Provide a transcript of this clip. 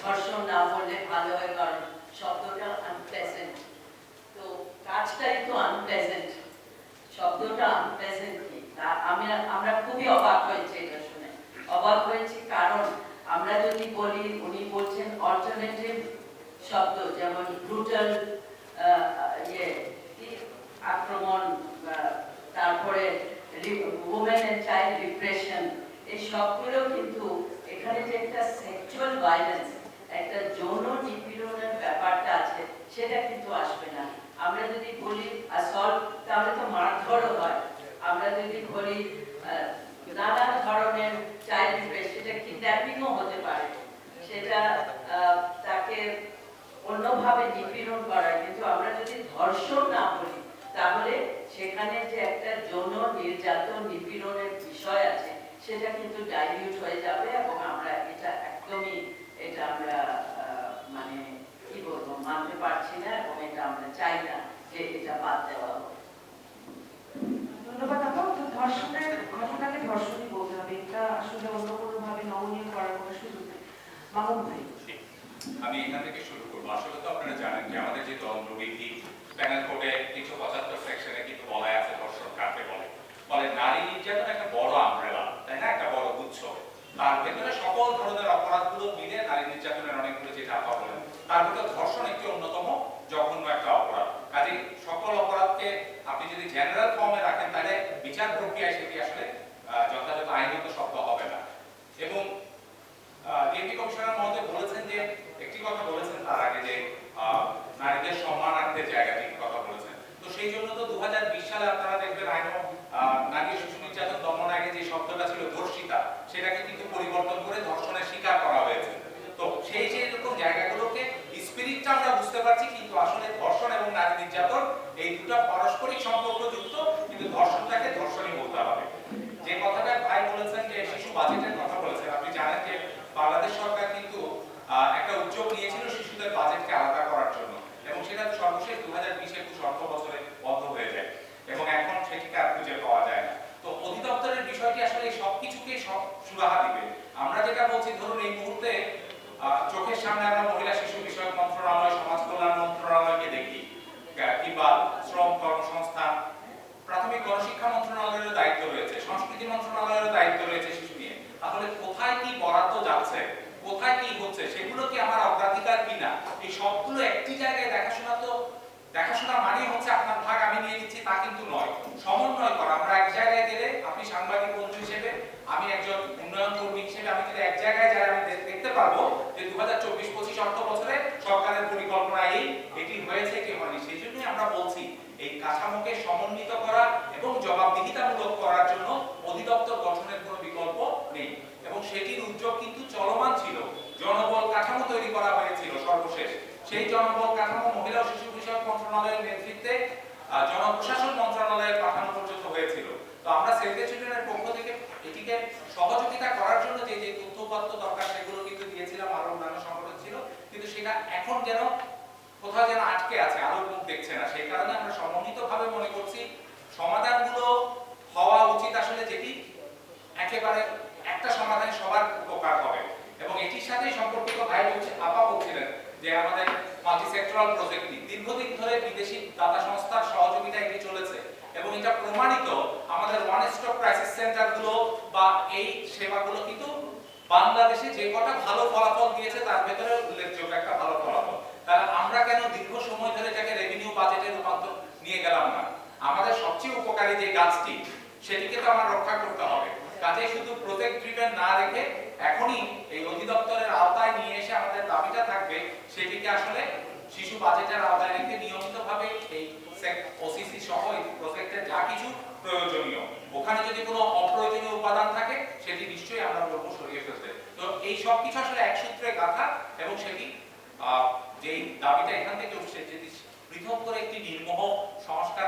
ধর্ষণ না বললে ভালো হয়, কারণ শব্দটা আনপ্লেজেন্ট। তো কাজটাই তো আনপ্লেজেন্ট, শব্দটা আনপ্লেজেন্ট কি আমরা খুবই অবাক হয়েছে এটা শুনে। অবাক হয়েছি কারণ আমরা যদি বলি, উনি বলছেন অল্টারনেটিভ শব্দ, যেমন ব্রুটাল আক্রমণ, তারপরে ওমেন এন্ড চাইল্ড রিপ্রেশন, এই সবগুলো কিন্তু এখানে যে একটা সেক্সুয়াল ভায়োলেন্স, একটা যৌন নিপীড়নের ব্যাপারটা আছে, সেটা কিন্তু আসবে না। আমরা যদি বলি অ্যাসল্ট, তাহলে তো মারধরও হয়। আমরা যদি বলি নানা ধরনের চাইল্ড রিপ্রেশন, সেটা কিডন্যাপিংও হতে পারে, সেটা তাকে অন্যভাবে নিপীড়ন করা। কিন্তু আমরা যদি ধর্ষণ না বলি, তাহলে সেখানে যে একটা যৌন নির্যাতন নিপীড়নের বিষয় আছে, সেটা কিন্তু ডাইলিউট হয়ে যাবে, এবং আমরা এটা একদমই আমরা মানে কি বলবো, মানতে পারছি না, এবং এটা আমরা চাই না যে এটা বাদ দেওয়া হোক। ধন্যবাদ আপা। তো ধর্ষণের ঘটনাকে ধর্ষণই বলতে হবে, এটা আসলে অন্য কোনো ভাবে নমনীয় করার কোনো সুযোগ নেই। মামুন ভাই, আমি এখান থেকে শুরু করবো। আসলে তো আপনারা জানেন যে আমাদের যে দণ্ডবিধি প্যানেল কোডে 375 সেকশনে কিন্তু বলা আছে ধর্ষণ কাকে বলে। নারী নির্যাতন একটা বড় আমব্রেলা, তাই না, একটা বড় গুচ্ছ। তার ভেতরে সকল ধরনের অপরাধগুলো মিলে নারী নির্যাতনের অনেকগুলো, যেটা আপা বলেন, তার ভিতর ধর্ষণ একটি অন্যতম জঘন্য একটা অপরাধ। কাজে সকল অপরাধকে আপনি যদি জেনারেল ফর্মে রাখেন, তাহলে বিচার প্রক্রিয়ায় সেটি আসলে যথাযথ আইনত শব্দ হবে না। এবং ডিএমপি কমিশনার মহোদয় বলেছেন যে, একটি কথা বলেছেন তার আগে, যে নারীদের সম্মানার্থে জায়গাটির কথা বলেছেন। তো সেই জন্য তো 2020 সালে আপনারা দেখবেন আইনও নারী শিশু নির্যাতন দমন আগে যে শব্দটা ছিল ধর্ষিতা, সেটাকে কিন্তু পরিবর্তন করে ধর্ষণের শিকার করা হয়েছে। তো সেই যে এরকম জায়গাগুলোকে স্পিরিটটা আমরা বুঝতে পারছি, কিন্তু আসলে ধর্ষণ এবং নারী নির্যাতন এই দুটো পারস্পরিক সম্পর্কযুক্ত, কিন্তু ধর্ষণটাকে ধর্ষণই বলতে হবে। যে কথাটা ভাই বলেছেন যে শিশু বাজেটের কথা বলেছেন, আপনি জানেন যে বাংলাদেশ সরকার কিন্তু একটা উদ্যোগ নিয়েছিল শিশুদের বাজেটকে আলাদা করার জন্য, এবং সেটা সর্বশেষ 2020-21 অর্থ বছরে বন্ধ হয়ে যায়, এবং এখন সেটিকে আর খুঁজে পাওয়া যায় না। তো অধিদপ্তরের বিষয়টি আসলে সবকিছুকে সুরাহা দিবে। আমরা যেটা বলছি, ধরুন এই মুহূর্তে চোখের সামনে আমরা মহিলা শিশু বিষয়ক মন্ত্রণালয়, সমাজ কল্যাণ মন্ত্রণালয়কে দেখি, কিংবা শ্রম কর্মসংস্থান, প্রাথমিক গণশিক্ষা মন্ত্রণালয়ের দায়িত্ব রয়েছে, সংস্কৃতি মন্ত্রণালয়ের দায়িত্ব রয়েছে শিশু নিয়ে। তাহলে কোথায় কি বরাদ্দ যাচ্ছে, কোথায় কি হচ্ছে, সেগুলো কি আমার অগ্রাধিকার কিনা, এই সবগুলো একটি জায়গায় দেখাশোনা মানে হচ্ছে আপনার ভাগ আমি নিয়ে নিচ্ছি, তা কিন্তু নয়। সমন্বয় করা, আমরা এক জায়গায় গেলে, আপনি সাংবাদিক বন্ধু হিসেবে, আমি একজন উন্নয়ন কর্মী হিসেবে, আমি যদি এক জায়গায় যাই, আমি দেখতে পারবো যে 2024-25 অর্থ বছরে সরকারের পরিকল্পনা এটি হয়েছে, কি হয়নি। সেই জন্যই আমরা বলছি এই কাঠামোকে সমন্বিত করা এবং জবাবদিহিতামূলক করার জন্য অধিদপ্তর গঠনের কোনো বিকল্প নেই, এবং সেটির উদ্যোগ কিন্তু চলমান ছিল। জনবল কাঠামো তৈরি করা হয়েছিল সর্বশেষ, সেই জনবল কাঠামো মহিলা ও শিশু বিষয়ক মন্ত্রণালয়ের নেতৃত্বে জনপ্রশাসন মন্ত্রণালয়ে পাঠানো পর্যন্ত হয়েছিল। তো আমরা সেভ দ্য চিলড্রেনের পক্ষ থেকে এটিকে সহযোগিতা করার জন্য যে যে তথ্যপত্র দরকার সেগুলো কিন্তু দিয়েছিলাম, আরো অন্যান্য সংগঠন ছিল, কিন্তু সেটা এখন যেন কোথাও যেন আটকে আছে, আলোর মুখ দেখছে না। সেই কারণে আমরা সমন্বিতভাবে মনে করছি সমাধানগুলো হওয়া উচিত আসলে, যেটি একেবারে একটা সমাধানে সবার উপকার হবে। এবং এটির সাথে সম্পর্কিত ভাই আপা বলছিলেন যে আমাদের মাল্টি সেক্টরাল প্রজেক্ট দীর্ঘদিন ধরে বিদেশি দাতা সংস্থার সহযোগিতায় এটি চলেছে, এবং এটা প্রমাণিত আমাদের ওয়ান স্টপ ক্রাইসিস সেন্টারগুলো বা এই সেবাগুলো কিন্তু বাংলাদেশে যে কটা ভালো ফলাফল দিয়েছে, তার ভেতরে উল্লেখযোগ্য একটা ভালো ফলাফল। তাহলে আমরা কেন দীর্ঘ সময় ধরে এটাকে রেভিনিউ বাজেটে রূপান্তর নিয়ে গেলাম না? আমাদের সবচেয়ে উপকারী যে গাছটি, সেটিকে তো আমার রক্ষা করতে হবে। কাজে শুধু প্রজেক্ট ড্রিভেন না রেখে এখনই এই অধিদপ্তরের আওতায় নিয়ে এসে আমাদের দাবিটা থাকবে সেটিকে আসলে শিশু বাজেটের আওতায় রেখে নিয়মিতভাবে এই ওসিসি সহ এই প্রজেক্টের যা কিছু প্রয়োজনীয়, ওখানে যদি কোনো অপ্রয়োজনীয় উপাদান থাকে সেটি নিশ্চয়ই আমরা বলবো সরিয়ে ফেলতে। তো এই সব কিছু আসলে এক সূত্রে গাঁথা, এবং সেটি যেই দাবিটা এখান থেকে উঠছে, যদি পৃথক করে একটি নির্মোহ সংস্কার